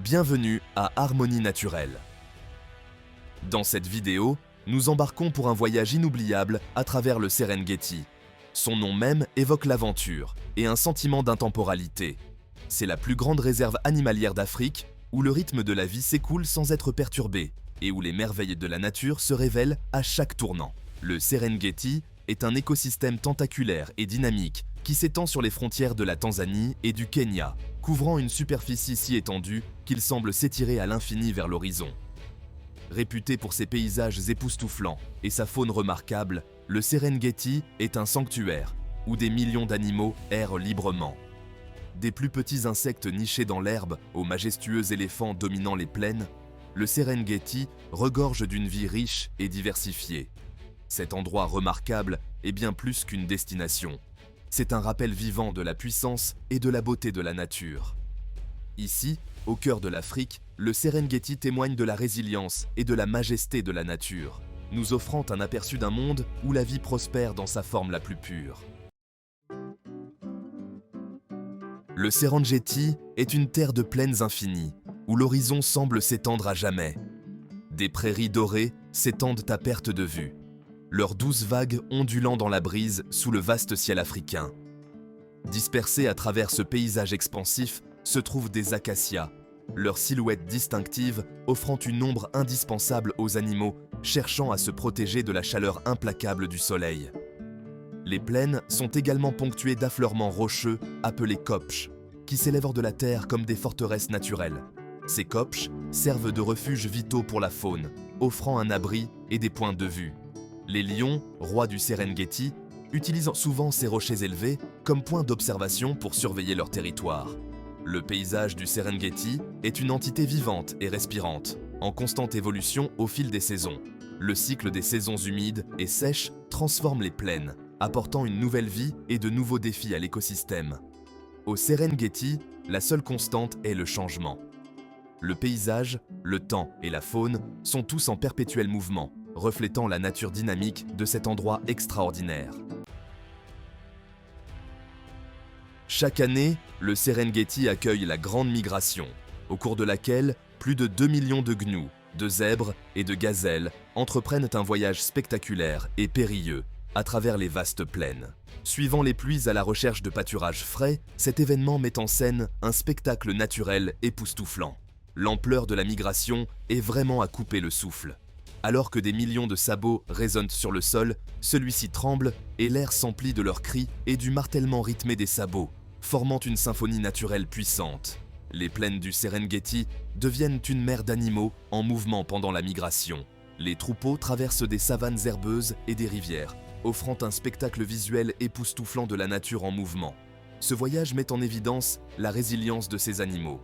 Bienvenue à Harmonie Naturelle. Dans cette vidéo, nous embarquons pour un voyage inoubliable à travers le Serengeti. Son nom même évoque l'aventure et un sentiment d'intemporalité. C'est la plus grande réserve animalière d'Afrique où le rythme de la vie s'écoule sans être perturbé et où les merveilles de la nature se révèlent à chaque tournant. Le Serengeti est un écosystème tentaculaire et dynamique qui s'étend sur les frontières de la Tanzanie et du Kenya, couvrant une superficie si étendue qu'il semble s'étirer à l'infini vers l'horizon. Réputé pour ses paysages époustouflants et sa faune remarquable, le Serengeti est un sanctuaire où des millions d'animaux errent librement. Des plus petits insectes nichés dans l'herbe aux majestueux éléphants dominant les plaines, le Serengeti regorge d'une vie riche et diversifiée. Cet endroit remarquable est bien plus qu'une destination. C'est un rappel vivant de la puissance et de la beauté de la nature. Ici, au cœur de l'Afrique, le Serengeti témoigne de la résilience et de la majesté de la nature, nous offrant un aperçu d'un monde où la vie prospère dans sa forme la plus pure. Le Serengeti est une terre de plaines infinies, où l'horizon semble s'étendre à jamais. Des prairies dorées s'étendent à perte de vue, leurs douces vagues ondulant dans la brise sous le vaste ciel africain. Dispersés à travers ce paysage expansif se trouvent des acacias, leur silhouette distinctive offrant une ombre indispensable aux animaux cherchant à se protéger de la chaleur implacable du soleil. Les plaines sont également ponctuées d'affleurements rocheux appelés kopjes, qui s'élèvent hors de la terre comme des forteresses naturelles. Ces kopjes servent de refuges vitaux pour la faune, offrant un abri et des points de vue. Les lions, rois du Serengeti, utilisent souvent ces rochers élevés comme point d'observation pour surveiller leur territoire. Le paysage du Serengeti est une entité vivante et respirante, en constante évolution au fil des saisons. Le cycle des saisons humides et sèches transforme les plaines, apportant une nouvelle vie et de nouveaux défis à l'écosystème. Au Serengeti, la seule constante est le changement. Le paysage, le temps et la faune sont tous en perpétuel mouvement, reflétant la nature dynamique de cet endroit extraordinaire. Chaque année, le Serengeti accueille la Grande Migration, au cours de laquelle plus de 2 millions de gnous, de zèbres et de gazelles entreprennent un voyage spectaculaire et périlleux à travers les vastes plaines. Suivant les pluies à la recherche de pâturages frais, cet événement met en scène un spectacle naturel époustouflant. L'ampleur de la migration est vraiment à couper le souffle. Alors que des millions de sabots résonnent sur le sol, celui-ci tremble et l'air s'emplit de leurs cris et du martèlement rythmé des sabots, formant une symphonie naturelle puissante. Les plaines du Serengeti deviennent une mer d'animaux en mouvement pendant la migration. Les troupeaux traversent des savanes herbeuses et des rivières, offrant un spectacle visuel époustouflant de la nature en mouvement. Ce voyage met en évidence la résilience de ces animaux.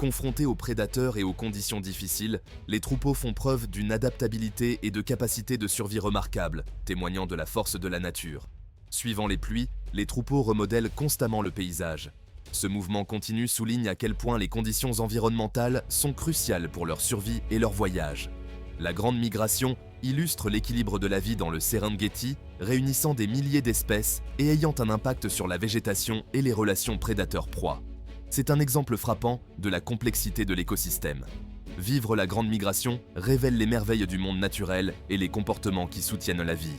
Confrontés aux prédateurs et aux conditions difficiles, les troupeaux font preuve d'une adaptabilité et de capacité de survie remarquables, témoignant de la force de la nature. Suivant les pluies, les troupeaux remodèlent constamment le paysage. Ce mouvement continu souligne à quel point les conditions environnementales sont cruciales pour leur survie et leur voyage. La Grande Migration illustre l'équilibre de la vie dans le Serengeti, réunissant des milliers d'espèces et ayant un impact sur la végétation et les relations prédateurs-proies. C'est un exemple frappant de la complexité de l'écosystème. Vivre la Grande Migration révèle les merveilles du monde naturel et les comportements qui soutiennent la vie.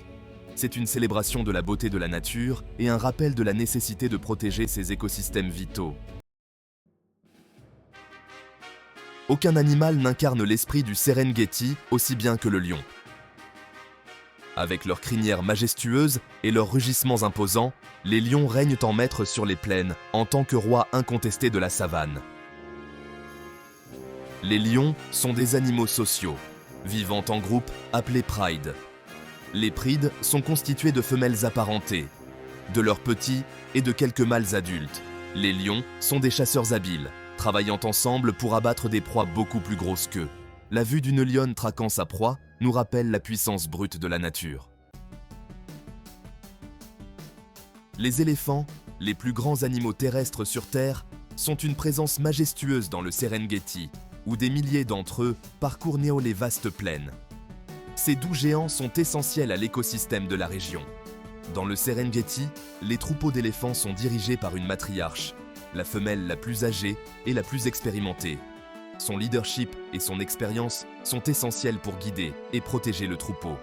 C'est une célébration de la beauté de la nature et un rappel de la nécessité de protéger ces écosystèmes vitaux. Aucun animal n'incarne l'esprit du Serengeti aussi bien que le lion. Avec leurs crinières majestueuses et leurs rugissements imposants, les lions règnent en maître sur les plaines en tant que rois incontestés de la savane. Les lions sont des animaux sociaux, vivant en groupe appelés prides. Les prides sont constitués de femelles apparentées, de leurs petits et de quelques mâles adultes. Les lions sont des chasseurs habiles, travaillant ensemble pour abattre des proies beaucoup plus grosses qu'eux. La vue d'une lionne traquant sa proie nous rappelle la puissance brute de la nature. Les éléphants, les plus grands animaux terrestres sur Terre, sont une présence majestueuse dans le Serengeti, où des milliers d'entre eux parcourent les vastes plaines. Ces doux géants sont essentiels à l'écosystème de la région. Dans le Serengeti, les troupeaux d'éléphants sont dirigés par une matriarche, la femelle la plus âgée et la plus expérimentée. Son leadership et son expérience sont essentiels pour guider et protéger le troupeau.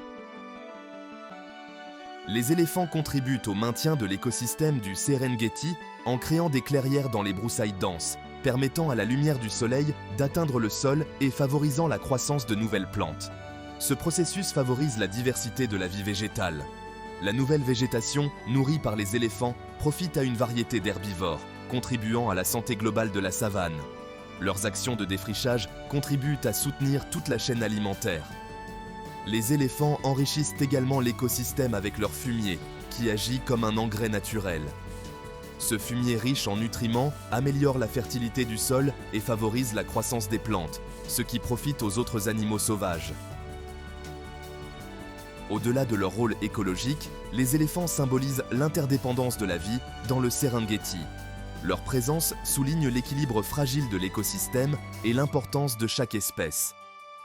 Les éléphants contribuent au maintien de l'écosystème du Serengeti en créant des clairières dans les broussailles denses, permettant à la lumière du soleil d'atteindre le sol et favorisant la croissance de nouvelles plantes. Ce processus favorise la diversité de la vie végétale. La nouvelle végétation, nourrie par les éléphants, profite à une variété d'herbivores, contribuant à la santé globale de la savane. Leurs actions de défrichage contribuent à soutenir toute la chaîne alimentaire. Les éléphants enrichissent également l'écosystème avec leur fumier, qui agit comme un engrais naturel. Ce fumier riche en nutriments améliore la fertilité du sol et favorise la croissance des plantes, ce qui profite aux autres animaux sauvages. Au-delà de leur rôle écologique, les éléphants symbolisent l'interdépendance de la vie dans le Serengeti. Leur présence souligne l'équilibre fragile de l'écosystème et l'importance de chaque espèce.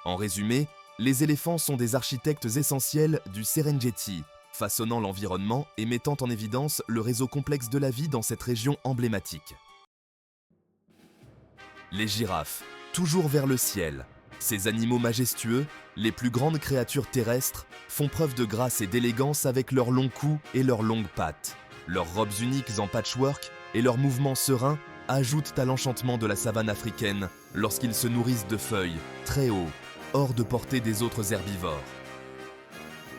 En résumé, les éléphants sont des architectes essentiels du Serengeti, façonnant l'environnement et mettant en évidence le réseau complexe de la vie dans cette région emblématique. Les girafes, toujours vers le ciel. Ces animaux majestueux, les plus grandes créatures terrestres, font preuve de grâce et d'élégance avec leurs longs cous et leurs longues pattes. Leurs robes uniques en patchwork et leurs mouvements sereins ajoutent à l'enchantement de la savane africaine lorsqu'ils se nourrissent de feuilles, très haut, hors de portée des autres herbivores.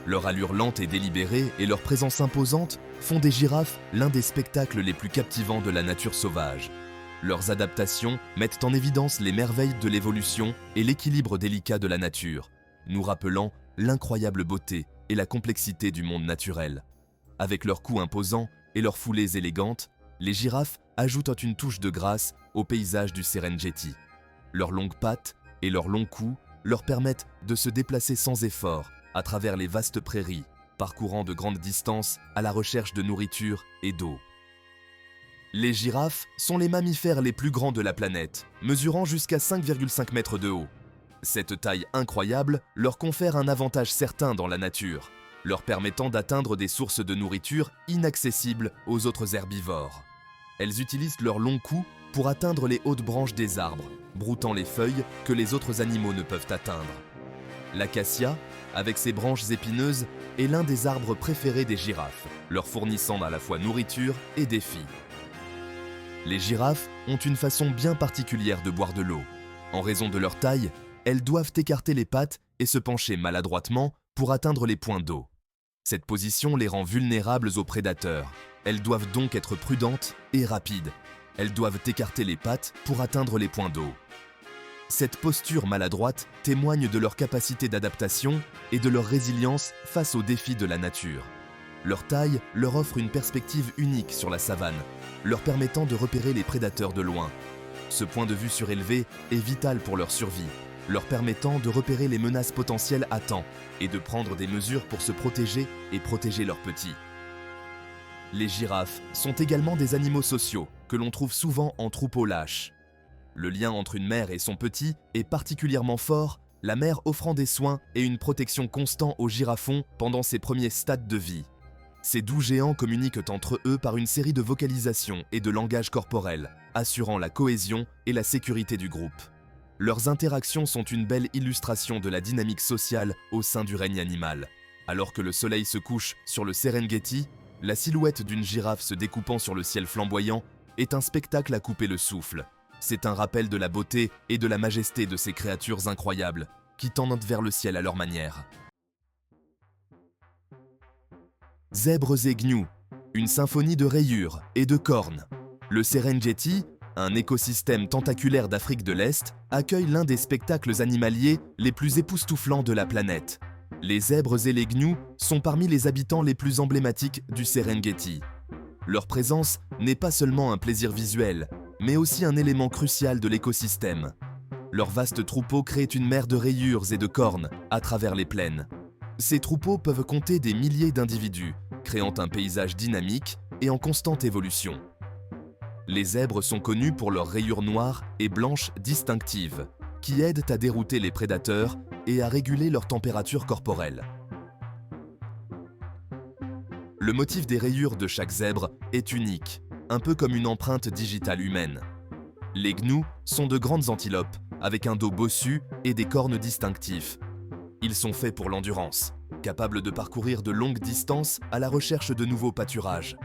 Leur allure lente et délibérée et leur présence imposante font des girafes l'un des spectacles les plus captivants de la nature sauvage. Leurs adaptations mettent en évidence les merveilles de l'évolution et l'équilibre délicat de la nature, nous rappelant l'incroyable beauté et la complexité du monde naturel. Avec leur cou imposant et leurs foulées élégantes, les girafes ajoutent une touche de grâce au paysage du Serengeti. Leurs longues pattes et leurs longs coups leur permettent de se déplacer sans effort à travers les vastes prairies, parcourant de grandes distances à la recherche de nourriture et d'eau. Les girafes sont les mammifères les plus grands de la planète, mesurant jusqu'à 5,5 mètres de haut. Cette taille incroyable leur confère un avantage certain dans la nature, leur permettant d'atteindre des sources de nourriture inaccessibles aux autres herbivores. Elles utilisent leur long cou pour atteindre les hautes branches des arbres, broutant les feuilles que les autres animaux ne peuvent atteindre. L'acacia, avec ses branches épineuses, est l'un des arbres préférés des girafes, leur fournissant à la fois nourriture et défis. Les girafes ont une façon bien particulière de boire de l'eau. En raison de leur taille, elles doivent écarter les pattes et se pencher maladroitement pour atteindre les points d'eau. Cette position les rend vulnérables aux prédateurs. Elles doivent donc être prudentes et rapides. Elles doivent écarter les pattes pour atteindre les points d'eau. Cette posture maladroite témoigne de leur capacité d'adaptation et de leur résilience face aux défis de la nature. Leur taille leur offre une perspective unique sur la savane, leur permettant de repérer les prédateurs de loin. Ce point de vue surélevé est vital pour leur survie, leur permettant de repérer les menaces potentielles à temps et de prendre des mesures pour se protéger et protéger leurs petits. Les girafes sont également des animaux sociaux que l'on trouve souvent en troupeaux lâches. Le lien entre une mère et son petit est particulièrement fort, la mère offrant des soins et une protection constante aux girafons pendant ses premiers stades de vie. Ces doux géants communiquent entre eux par une série de vocalisations et de langages corporels, assurant la cohésion et la sécurité du groupe. Leurs interactions sont une belle illustration de la dynamique sociale au sein du règne animal. Alors que le soleil se couche sur le Serengeti, la silhouette d'une girafe se découpant sur le ciel flamboyant est un spectacle à couper le souffle. C'est un rappel de la beauté et de la majesté de ces créatures incroyables qui tendent vers le ciel à leur manière. Zèbres et gnous, une symphonie de rayures et de cornes. Le Serengeti, un écosystème tentaculaire d'Afrique de l'Est, accueille l'un des spectacles animaliers les plus époustouflants de la planète. Les zèbres et les gnous sont parmi les habitants les plus emblématiques du Serengeti. Leur présence n'est pas seulement un plaisir visuel, mais aussi un élément crucial de l'écosystème. Leur vaste troupeau crée une mer de rayures et de cornes à travers les plaines. Ces troupeaux peuvent compter des milliers d'individus, créant un paysage dynamique et en constante évolution. Les zèbres sont connus pour leurs rayures noires et blanches distinctives, qui aident à dérouter les prédateurs et à réguler leur température corporelle. Le motif des rayures de chaque zèbre est unique, un peu comme une empreinte digitale humaine. Les gnous sont de grandes antilopes, avec un dos bossu et des cornes distinctifs. Ils sont faits pour l'endurance, capables de parcourir de longues distances à la recherche de nouveaux pâturages.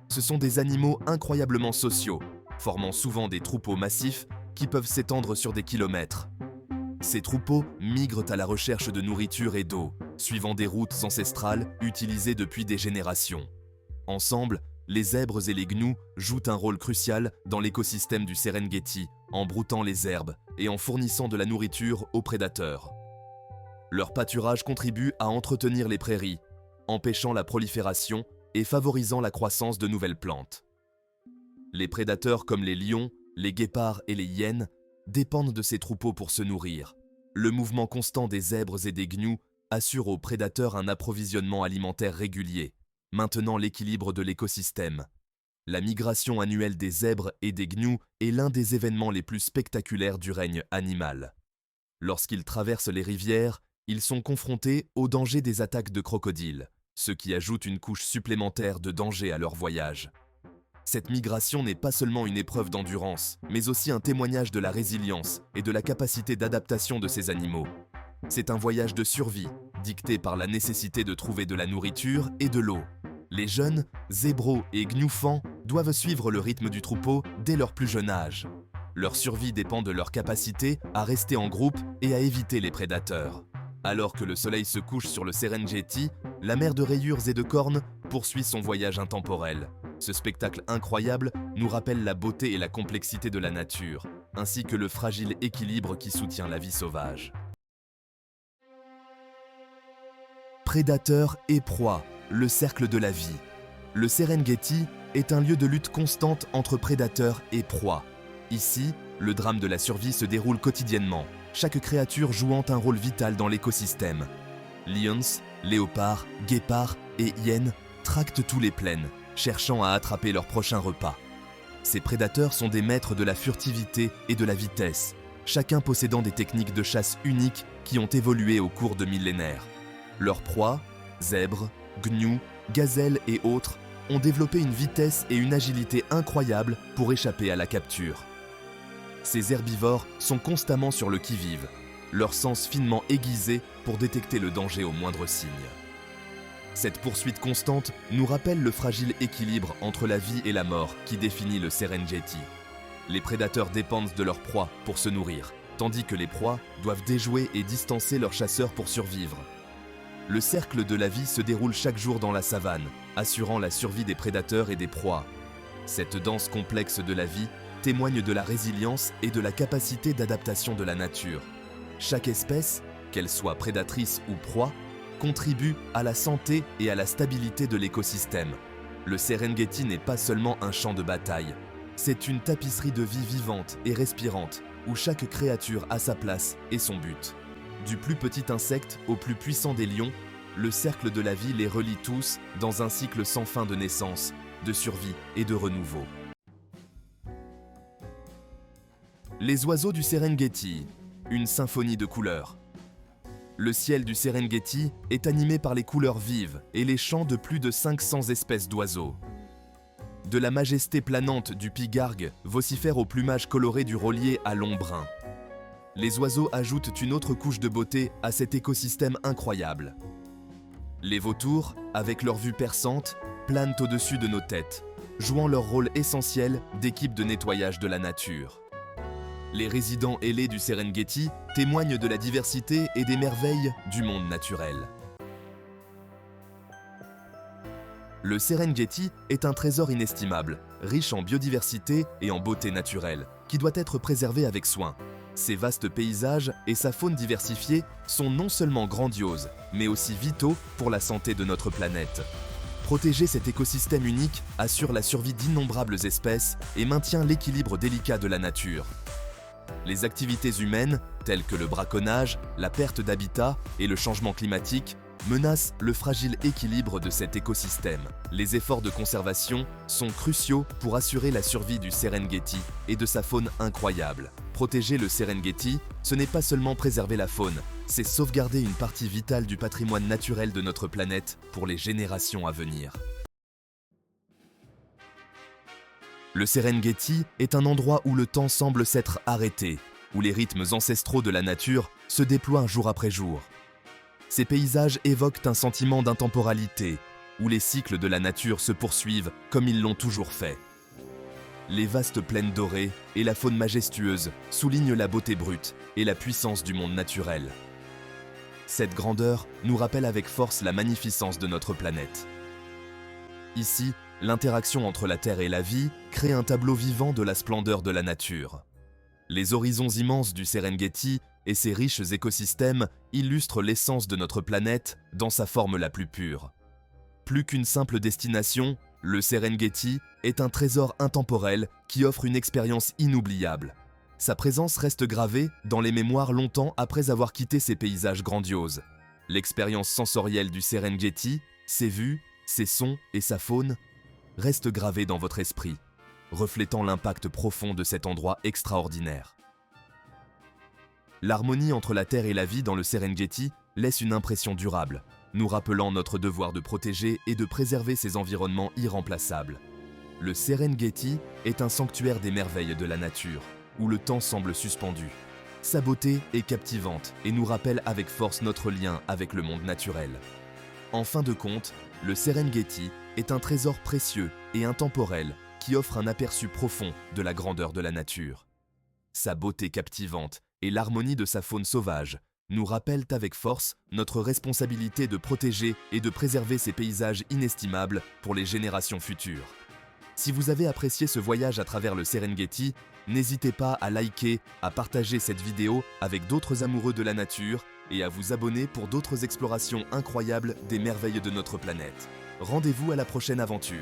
Ce sont des animaux incroyablement sociaux, formant souvent des troupeaux massifs qui peuvent s'étendre sur des kilomètres. Ces troupeaux migrent à la recherche de nourriture et d'eau, suivant des routes ancestrales utilisées depuis des générations. Ensemble, les zèbres et les gnous jouent un rôle crucial dans l'écosystème du Serengeti, en broutant les herbes et en fournissant de la nourriture aux prédateurs. Leur pâturage contribue à entretenir les prairies, empêchant la prolifération et favorisant la croissance de nouvelles plantes. Les prédateurs comme les lions, les guépards et les hyènes dépendent de ces troupeaux pour se nourrir. Le mouvement constant des zèbres et des gnous assure aux prédateurs un approvisionnement alimentaire régulier, maintenant l'équilibre de l'écosystème. La migration annuelle des zèbres et des gnous est l'un des événements les plus spectaculaires du règne animal. Lorsqu'ils traversent les rivières, ils sont confrontés au danger des attaques de crocodiles, ce qui ajoute une couche supplémentaire de danger à leur voyage. Cette migration n'est pas seulement une épreuve d'endurance, mais aussi un témoignage de la résilience et de la capacité d'adaptation de ces animaux. C'est un voyage de survie, dicté par la nécessité de trouver de la nourriture et de l'eau. Les jeunes, zébros et gnoufants doivent suivre le rythme du troupeau dès leur plus jeune âge. Leur survie dépend de leur capacité à rester en groupe et à éviter les prédateurs. Alors que le soleil se couche sur le Serengeti, la mer de rayures et de cornes poursuit son voyage intemporel. Ce spectacle incroyable nous rappelle la beauté et la complexité de la nature, ainsi que le fragile équilibre qui soutient la vie sauvage. Prédateurs et proies, le cercle de la vie. Le Serengeti est un lieu de lutte constante entre prédateurs et proies. Ici, le drame de la survie se déroule quotidiennement, chaque créature jouant un rôle vital dans l'écosystème. Lions, léopards, guépards et hyènes tractent tous les plaines, cherchant à attraper leur prochain repas. Ces prédateurs sont des maîtres de la furtivité et de la vitesse, chacun possédant des techniques de chasse uniques qui ont évolué au cours de millénaires. Leurs proies, zèbres, gnous, gazelles et autres, ont développé une vitesse et une agilité incroyables pour échapper à la capture. Ces herbivores sont constamment sur le qui-vive, leur sens finement aiguisé pour détecter le danger au moindre signe. Cette poursuite constante nous rappelle le fragile équilibre entre la vie et la mort qui définit le Serengeti. Les prédateurs dépendent de leurs proies pour se nourrir, tandis que les proies doivent déjouer et distancer leurs chasseurs pour survivre. Le cercle de la vie se déroule chaque jour dans la savane, assurant la survie des prédateurs et des proies. Cette danse complexe de la vie témoigne de la résilience et de la capacité d'adaptation de la nature. Chaque espèce, qu'elle soit prédatrice ou proie, contribue à la santé et à la stabilité de l'écosystème. Le Serengeti n'est pas seulement un champ de bataille, c'est une tapisserie de vie vivante et respirante, où chaque créature a sa place et son but. Du plus petit insecte au plus puissant des lions, le cercle de la vie les relie tous dans un cycle sans fin de naissance, de survie et de renouveau. Les oiseaux du Serengeti, une symphonie de couleurs. Le ciel du Serengeti est animé par les couleurs vives et les chants de plus de 500 espèces d'oiseaux. De la majesté planante du pigargue vocifère au plumage coloré du rôlier à long brun. Les oiseaux ajoutent une autre couche de beauté à cet écosystème incroyable. Les vautours, avec leur vue perçante, planent au-dessus de nos têtes, jouant leur rôle essentiel d'équipe de nettoyage de la nature. Les résidents ailés du Serengeti témoignent de la diversité et des merveilles du monde naturel. Le Serengeti est un trésor inestimable, riche en biodiversité et en beauté naturelle, qui doit être préservé avec soin. Ses vastes paysages et sa faune diversifiée sont non seulement grandioses, mais aussi vitaux pour la santé de notre planète. Protéger cet écosystème unique assure la survie d'innombrables espèces et maintient l'équilibre délicat de la nature. Les activités humaines, telles que le braconnage, la perte d'habitat et le changement climatique, menacent le fragile équilibre de cet écosystème. Les efforts de conservation sont cruciaux pour assurer la survie du Serengeti et de sa faune incroyable. Protéger le Serengeti, ce n'est pas seulement préserver la faune, c'est sauvegarder une partie vitale du patrimoine naturel de notre planète pour les générations à venir. Le Serengeti est un endroit où le temps semble s'être arrêté, où les rythmes ancestraux de la nature se déploient jour après jour. Ces paysages évoquent un sentiment d'intemporalité, où les cycles de la nature se poursuivent comme ils l'ont toujours fait. Les vastes plaines dorées et la faune majestueuse soulignent la beauté brute et la puissance du monde naturel. Cette grandeur nous rappelle avec force la magnificence de notre planète. Ici, l'interaction entre la Terre et la vie crée un tableau vivant de la splendeur de la nature. Les horizons immenses du Serengeti et ses riches écosystèmes illustrent l'essence de notre planète dans sa forme la plus pure. Plus qu'une simple destination, le Serengeti est un trésor intemporel qui offre une expérience inoubliable. Sa présence reste gravée dans les mémoires longtemps après avoir quitté ces paysages grandioses. L'expérience sensorielle du Serengeti, ses vues, ses sons et sa faune, reste gravée dans votre esprit, reflétant l'impact profond de cet endroit extraordinaire. L'harmonie entre la terre et la vie dans le Serengeti laisse une impression durable, nous rappelant notre devoir de protéger et de préserver ces environnements irremplaçables. Le Serengeti est un sanctuaire des merveilles de la nature, où le temps semble suspendu. Sa beauté est captivante et nous rappelle avec force notre lien avec le monde naturel. En fin de compte, le Serengeti est un trésor précieux et intemporel qui offre un aperçu profond de la grandeur de la nature. Sa beauté captivante et l'harmonie de sa faune sauvage nous rappellent avec force notre responsabilité de protéger et de préserver ces paysages inestimables pour les générations futures. Si vous avez apprécié ce voyage à travers le Serengeti, n'hésitez pas à liker, à partager cette vidéo avec d'autres amoureux de la nature et à vous abonner pour d'autres explorations incroyables des merveilles de notre planète. Rendez-vous à la prochaine aventure.